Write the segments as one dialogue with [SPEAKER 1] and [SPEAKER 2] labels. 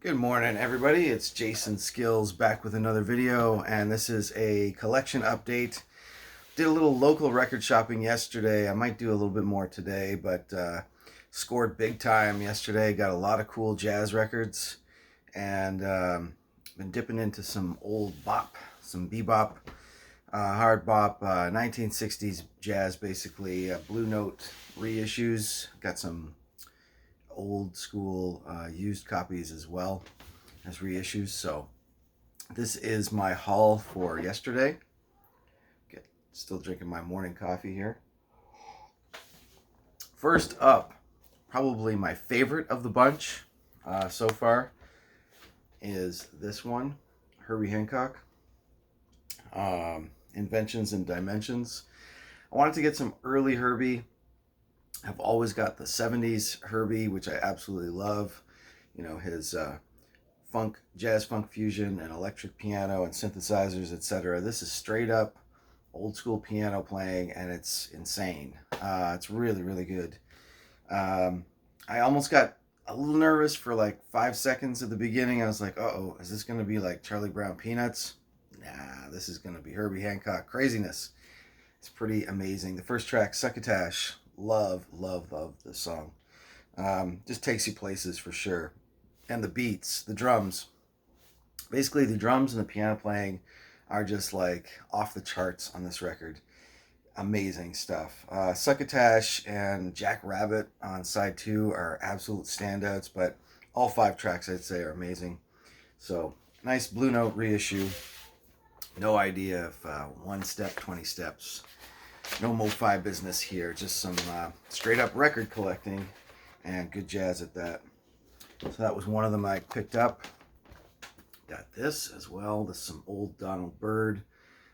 [SPEAKER 1] Good morning, everybody. It's Jason Skills back with another video, and this is a collection update. Did a little local record shopping yesterday. I might do a little bit more today, but scored big time yesterday. Got a lot of cool jazz records, and been dipping into some old bop, some bebop, hard bop, 1960s jazz, basically. Blue Note reissues. Got some old school used copies as well as reissues. So this is my haul for yesterday. Still drinking my morning coffee here. First up, probably my favorite of the bunch so far is this one, Herbie Hancock, Inventions and Dimensions. I wanted to get some early Herbie. I've always got the 70s Herbie, which I absolutely love. You know, his funk, jazz funk fusion and electric piano and synthesizers, etc. This is straight up old school piano playing, and it's insane. It's really, really good. I almost got a little nervous for like 5 seconds at the beginning. I was like, uh-oh, is this going to be like Charlie Brown Peanuts? Nah, this is going to be Herbie Hancock craziness. It's pretty amazing. The first track, Succotash. Love this song. Just takes you places for sure. And the beats, the drums. Basically, the drums and the piano playing are just like off the charts on this record. Amazing stuff. Succotash and Jack Rabbit on side 2 are absolute standouts, but all 5 tracks I'd say are amazing. So, nice Blue Note reissue. No idea if 1 step, 20 steps. No mo-fi business here, just some straight up record collecting and good jazz at that. So that was one of them I picked up. Got this as well. This is some old Donald Byrd.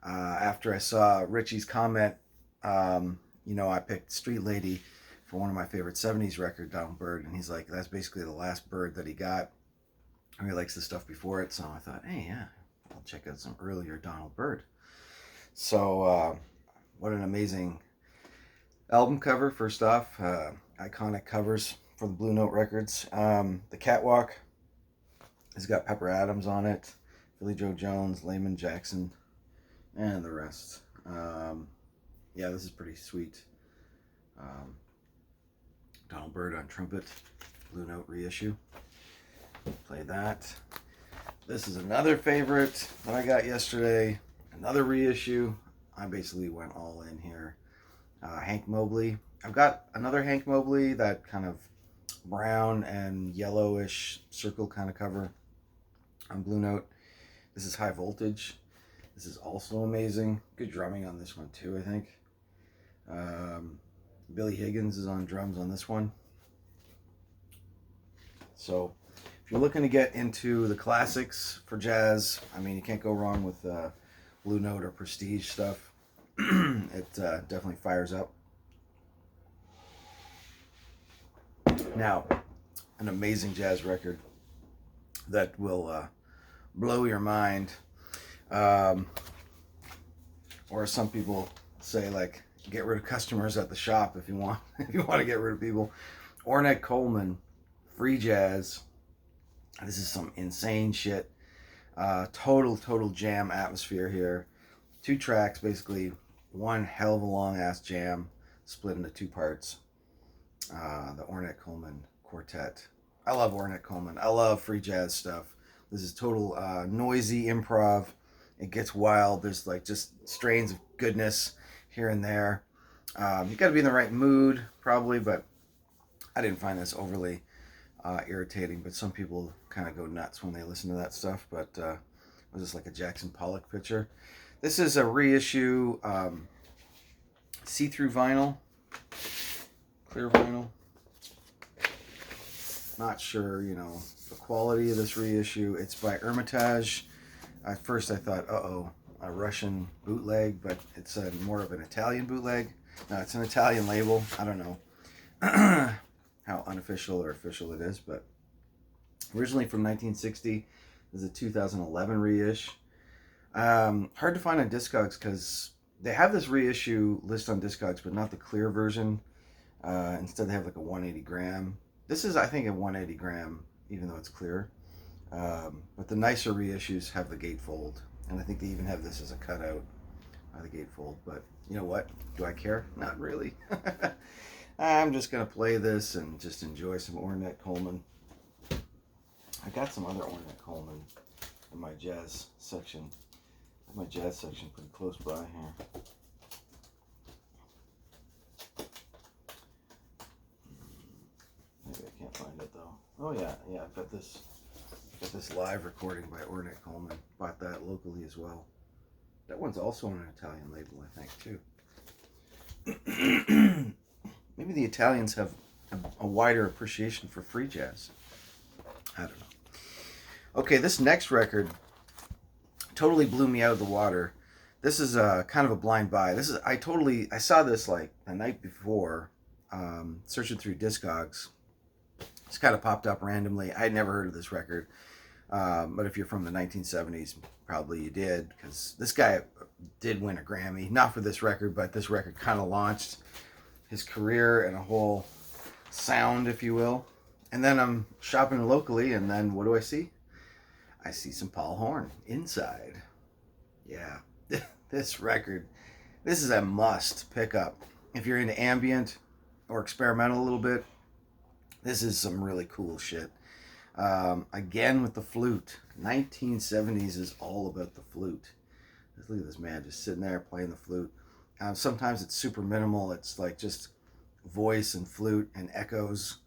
[SPEAKER 1] After I saw Richie's comment, I picked Street Lady for one of my favorite 70s record, Donald Byrd, and he's like, that's basically the last Byrd that he got. He likes the stuff before it, so I thought, hey, yeah, I'll check out some earlier Donald Byrd. So, what an amazing album cover, first off. Iconic covers for the Blue Note records. The Catwalk has got Pepper Adams on it, Philly Joe Jones, Layman Jackson, and the rest. Yeah, this is pretty sweet. Donald Byrd on trumpet, Blue Note reissue. Play that. This is another favorite that I got yesterday, another reissue. I basically went all in here. Hank Mobley. I've got another Hank Mobley, that kind of brown and yellowish circle kind of cover on Blue Note. This is High Voltage. This is also amazing. Good drumming on this one too, I think. Billy Higgins is on drums on this one. So if you're looking to get into the classics for jazz, I mean, you can't go wrong with Blue Note or Prestige stuff. It definitely fires up. Now, an amazing jazz record that will blow your mind. Or some people say, like, get rid of customers at the shop if you want. If you want to get rid of people. Ornette Coleman, free jazz. This is some insane shit. Total jam atmosphere here. 2 tracks, basically one hell of a long ass jam split into 2 parts. The Ornette Coleman Quartet. I love Ornette Coleman. I love free jazz stuff. This is total noisy improv. It gets wild. There's like just strains of goodness here and there. You got to be in the right mood probably, but I didn't find this overly irritating. But some people kind of go nuts when they listen to that stuff. But it was just like a Jackson Pollock picture. This is a reissue see-through vinyl, clear vinyl. Not sure, the quality of this reissue. It's by Hermitage. At first I thought, a Russian bootleg, but it's more of an Italian bootleg. No, it's an Italian label. I don't know how unofficial or official it is, but originally from 1960. This is a 2011 reissue. Hard to find on Discogs because they have this reissue list on Discogs, but not the clear version. Instead, they have like a 180 gram. This is, I think, a 180 gram, even though it's clear. But the nicer reissues have the gatefold, and I think they even have this as a cutout of the gatefold. But you know what? Do I care? Not really. I'm just gonna play this and just enjoy some Ornette Coleman. I got some other Ornette Coleman in my jazz section. I have my jazz section pretty close by here. Maybe I can't find it though. Oh yeah, I've got this live recording by Ornette Coleman. Bought that locally as well. That one's also on an Italian label, I think, too. Maybe the Italians have a wider appreciation for free jazz. I don't know. Okay, this next record totally blew me out of the water. This is kind of a blind buy. I saw this like the night before, searching through Discogs. It's kind of popped up randomly. I had never heard of this record, but if you're from the 1970s, probably you did, because this guy did win a Grammy, not for this record, but this record kind of launched his career and a whole sound, if you will. And then I'm shopping locally, and then what do I see? I see some Paul Horn, Inside. Yeah, this record, this is a must pick up. If you're into ambient or experimental a little bit, this is some really cool shit. Again with the flute. 1970s is all about the flute. Look at this man just sitting there playing the flute. Sometimes it's super minimal. It's like just voice and flute and echoes.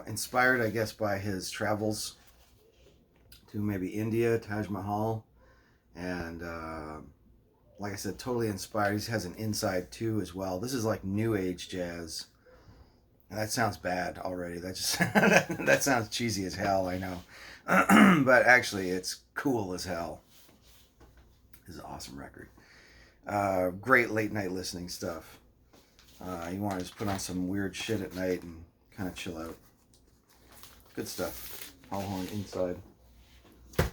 [SPEAKER 1] Inspired, I guess, by his travels to maybe India, Taj Mahal. And like I said, totally inspired. He has an Inside too as well. This is like new age jazz. And that sounds bad already. That just that sounds cheesy as hell, I know. But actually, it's cool as hell. This is an awesome record. Great late night listening stuff. You want to just put on some weird shit at night and kind of chill out. Good stuff. Paul Horn, Inside.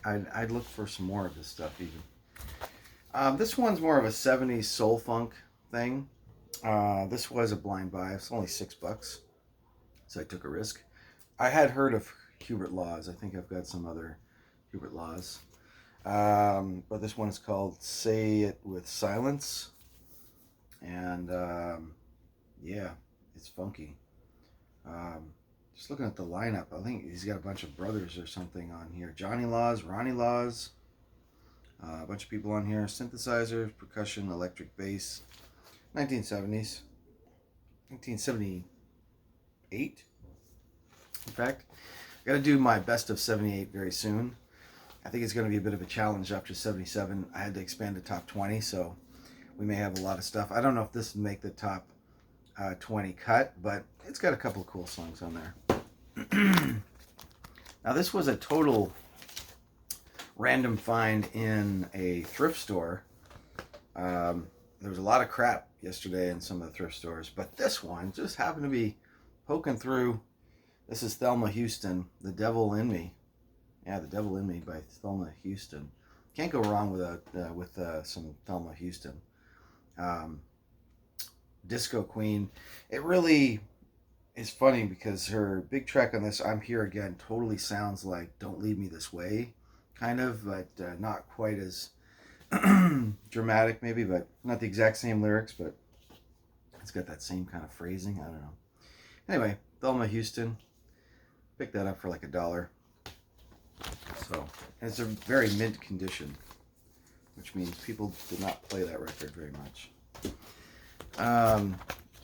[SPEAKER 1] I'd look for some more of this stuff even. This one's more of a 70s soul funk thing. This was a blind buy. It's only $6, so I took a risk. I had heard of Hubert Laws. I think I've got some other Hubert Laws. But this one is called Say It With Silence. And yeah, it's funky. Just looking at the lineup, I think he's got a bunch of brothers or something on here. Johnny Laws, Ronnie Laws, a bunch of people on here. Synthesizers, percussion, electric bass. 1970s. 1978. In fact, I got to do my best of 78 very soon. I think it's going to be a bit of a challenge after 77. I had to expand to top 20, so we may have a lot of stuff. I don't know if this would make the top 20 cut, but it's got a couple of cool songs on there. Now, this was a total random find in a thrift store. There was a lot of crap yesterday in some of the thrift stores, but this one just happened to be poking through. This is Thelma Houston, The Devil in Me. Yeah, The Devil in Me by Thelma Houston. Can't go wrong with some Thelma Houston. Disco Queen. It really is funny because her big track on this, I'm Here Again, totally sounds like Don't Leave Me This Way, kind of, but not quite as dramatic maybe, but not the exact same lyrics, but it's got that same kind of phrasing. I don't know. Anyway, Thelma Houston. Picked that up for like $1. So, and it's a very mint condition, which means people did not play that record very much. A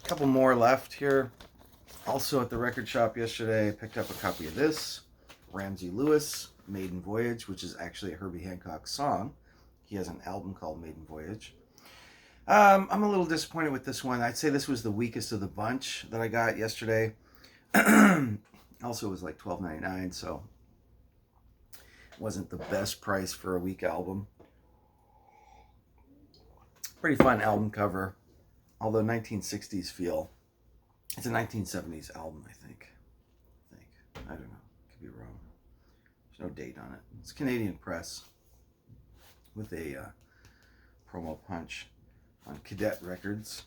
[SPEAKER 1] couple more left here. Also at the record shop yesterday, I picked up a copy of this. Ramsey Lewis, Maiden Voyage, which is actually a Herbie Hancock song. He has an album called Maiden Voyage. I'm a little disappointed with this one. I'd say this was the weakest of the bunch that I got yesterday. Also, it was like $12.99, so it wasn't the best price for a weak album. Pretty fun album cover, although 1960s feel. It's a 1970s album, I think. I don't know. Could be wrong. There's no date on it. It's Canadian press with a promo punch on Cadet Records.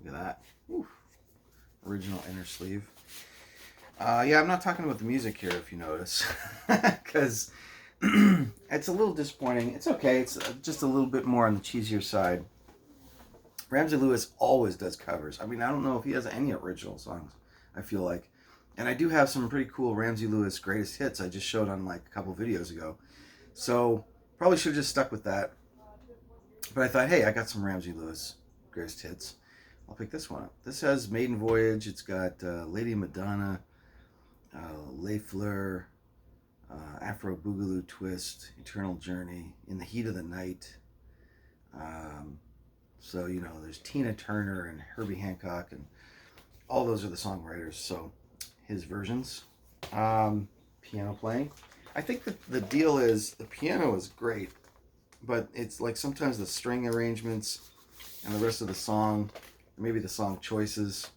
[SPEAKER 1] Look at that. Woo. Original inner sleeve. Yeah, I'm not talking about the music here, if you notice, because it's a little disappointing. It's okay. It's just a little bit more on the cheesier side. Ramsey Lewis always does covers. I mean, I don't know if he has any original songs, I feel like. And I do have some pretty cool Ramsey Lewis greatest hits I just showed on like a couple videos ago. So probably should have just stuck with that. But I thought, hey, I got some Ramsey Lewis greatest hits. I'll pick this one up. This has Maiden Voyage. It's got Lady Madonna, Les Fleurs, Afro Boogaloo Twist, Eternal Journey, In the Heat of the Night. So, you know, there's Tina Turner and Herbie Hancock, and all those are the songwriters. So his versions. Piano playing. I think that the deal is the piano is great, but it's like sometimes the string arrangements and the rest of the song, maybe the song choices,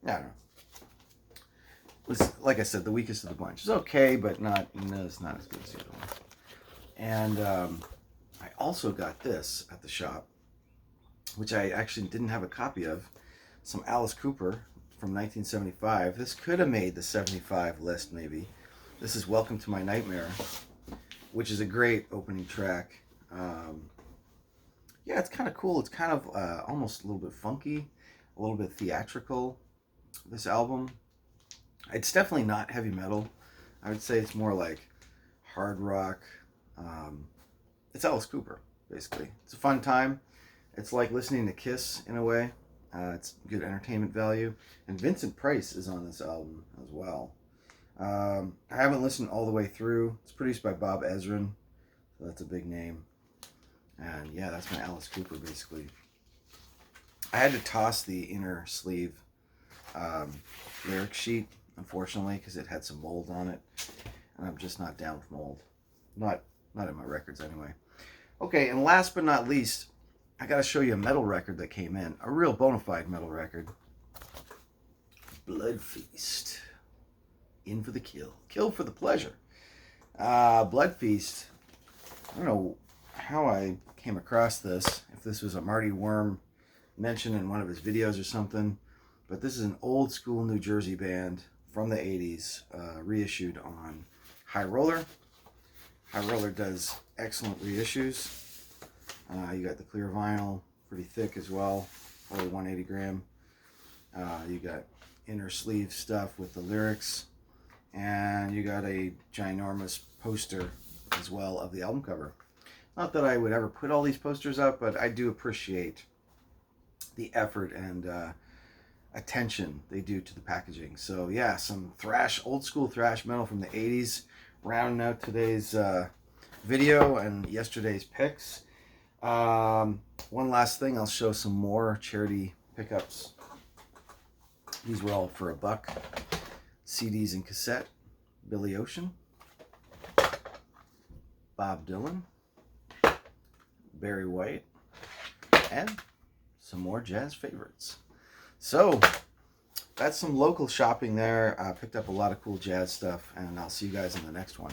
[SPEAKER 1] I don't know. Was, like I said, the weakest of the bunch. It's okay, but not, no, it's not as good as the other one. And I also got this at the shop, which I actually didn't have a copy of. Some Alice Cooper from 1975. This could have made the 75 list, maybe. This is Welcome to My Nightmare, which is a great opening track. Yeah, it's kind of cool. It's kind of almost a little bit funky, a little bit theatrical, this album. It's definitely not heavy metal. I would say it's more like hard rock. It's Alice Cooper, basically. It's a fun time. It's like listening to Kiss in a way. It's good entertainment value. And Vincent Price is on this album as well. I haven't listened all the way through. It's produced by Bob Ezrin, so that's a big name. And yeah, that's my Alice Cooper, basically. I had to toss the inner sleeve lyric sheet, unfortunately, because it had some mold on it, and I'm just not down with mold. Not in my records, anyway. Okay, and last but not least, I got to show you a metal record that came in. A real bona fide metal record. Blood Feast. In for the kill. Kill for the pleasure. Blood Feast. I don't know how I came across this. If this was a Marty Worm mention in one of his videos or something. But this is an old school New Jersey band from the 80s. Reissued on High Roller. High Roller does excellent reissues. You got the clear vinyl, pretty thick as well, probably 180 gram. You got inner sleeve stuff with the lyrics, and you got a ginormous poster as well of the album cover. Not that I would ever put all these posters up, but I do appreciate the effort and attention they do to the packaging. So yeah, some thrash, old school thrash metal from the 80s, rounding out today's video and yesterday's picks. One last thing, I'll show some more charity pickups. These were all for $1. CDs and cassette. Billy Ocean, Bob Dylan, Barry White, and some more jazz favorites. So that's some local shopping there. I picked up a lot of cool jazz stuff, and I'll see you guys in the next one.